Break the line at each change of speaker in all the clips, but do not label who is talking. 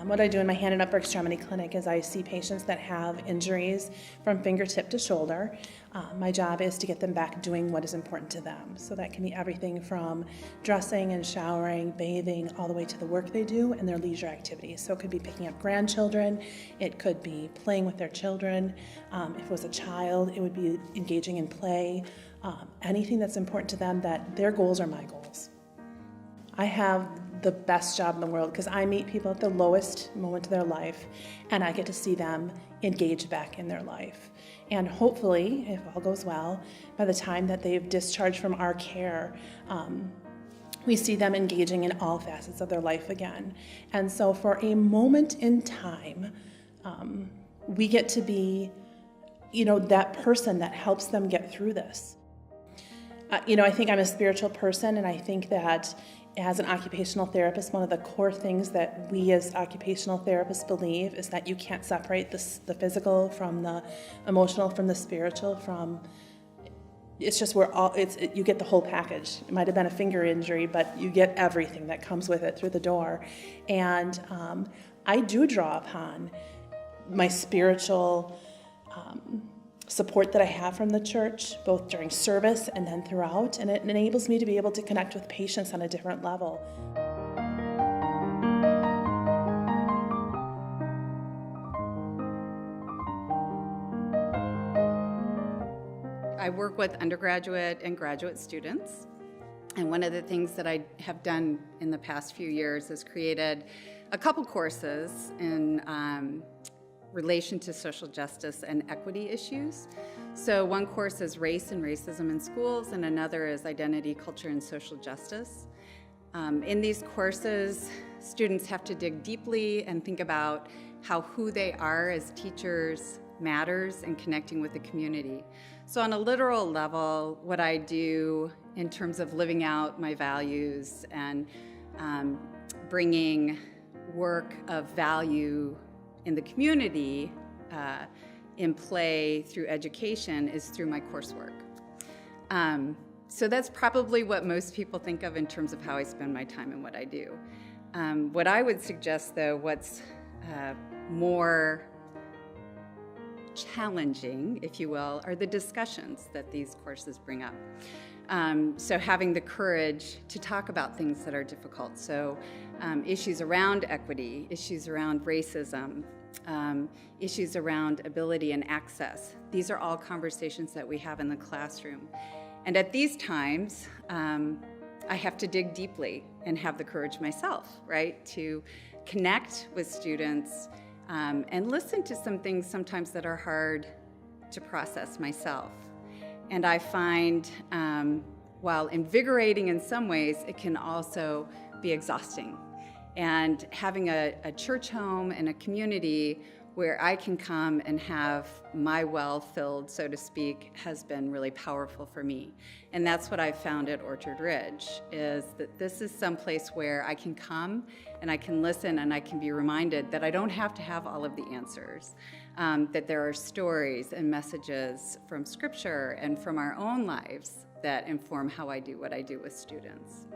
What I do in my hand and upper extremity clinic is I see patients that have injuries from fingertip to shoulder. My job is to get them back doing what is important to them. So that can be everything from dressing and showering, bathing, all the way to the work they do and their leisure activities. So it could be picking up grandchildren, it could be playing with their children. If it was a child, it would be engaging in play. Anything that's important to them, that their goals are my goals. I have the best job in the world because I meet people at the lowest moment of their life and I get to see them engage back in their life. And hopefully, if all goes well, by the time that they've discharged from our care, we see them engaging in all facets of their life again. And so for a moment in time, we get to be, that person that helps them get through this. I think I'm a spiritual person, and I think that as an occupational therapist, one of the core things that we as occupational therapists believe is that you can't separate the physical from the emotional, from the spiritual, it's just you get the whole package. It might have been a finger injury, but you get everything that comes with it through the door. And I do draw upon my spiritual support that I have from the church, both during service and then throughout, and it enables me to be able to connect with patients on a different level.
I work with undergraduate and graduate students, and one of the things that I have done in the past few years is created a couple courses in relation to social justice and equity issues. So one course is race and racism in schools, and another is identity, culture, and social justice. In these courses, students have to dig deeply and think about how who they are as teachers matters in connecting with the community. So on a literal level, what I do in terms of living out my values and bringing work of value in the community in play through education is through my coursework. So that's probably what most people think of in terms of how I spend my time and what I do. What I would suggest, though, what's more challenging, if you will, are the discussions that these courses bring up. So having the courage to talk about things that are difficult. So issues around equity, issues around racism, issues around ability and access. These are all conversations that we have in the classroom. And at these times, I have to dig deeply and have the courage myself, right, to connect with students and listen to some things sometimes that are hard to process myself. And I find, while invigorating in some ways, it can also be exhausting. And having a church home and a community where I can come and have my well filled, so to speak, has been really powerful for me. And that's what I've found at Orchard Ridge, is that this is some place where I can come and I can listen and I can be reminded that I don't have to have all of the answers, that there are stories and messages from Scripture and from our own lives that inform how I do what I do with students.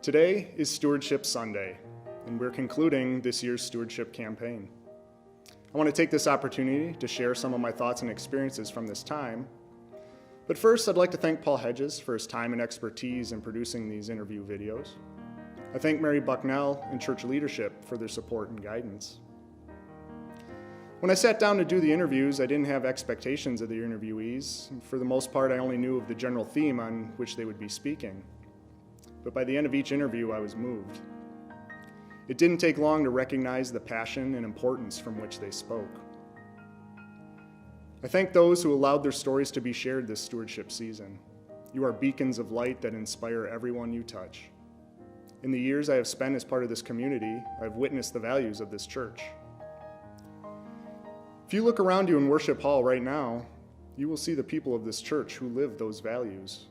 Today is Stewardship Sunday, and we're concluding this year's stewardship campaign. I want to take this opportunity to share some of my thoughts and experiences from this time. But first, I'd like to thank Paul Hedges for his time and expertise in producing these interview videos. I thank Mary Bucknell and church leadership for their support and guidance. When I sat down to do the interviews, I didn't have expectations of the interviewees. For the most part, I only knew of the general theme on which they would be speaking. But by the end of each interview, I was moved. It didn't take long to recognize the passion and importance from which they spoke. I thank those who allowed their stories to be shared this stewardship season. You are beacons of light that inspire everyone you touch. In the years I have spent as part of this community, I've witnessed the values of this church. If you look around you in Worship Hall right now, you will see the people of this church who live those values.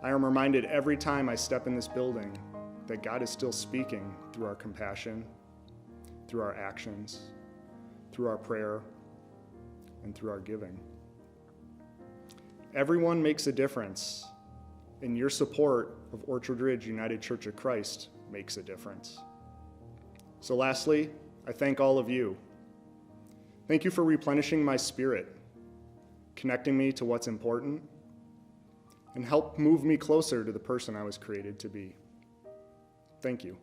I am reminded every time I step in this building that God is still speaking through our compassion, through our actions, through our prayer, and through our giving. Everyone makes a difference and your support of Orchard Ridge United Church of Christ makes a difference. So lastly, I thank all of you. Thank you for replenishing my spirit, connecting me to what's important, and help move me closer to the person I was created to be. Thank you.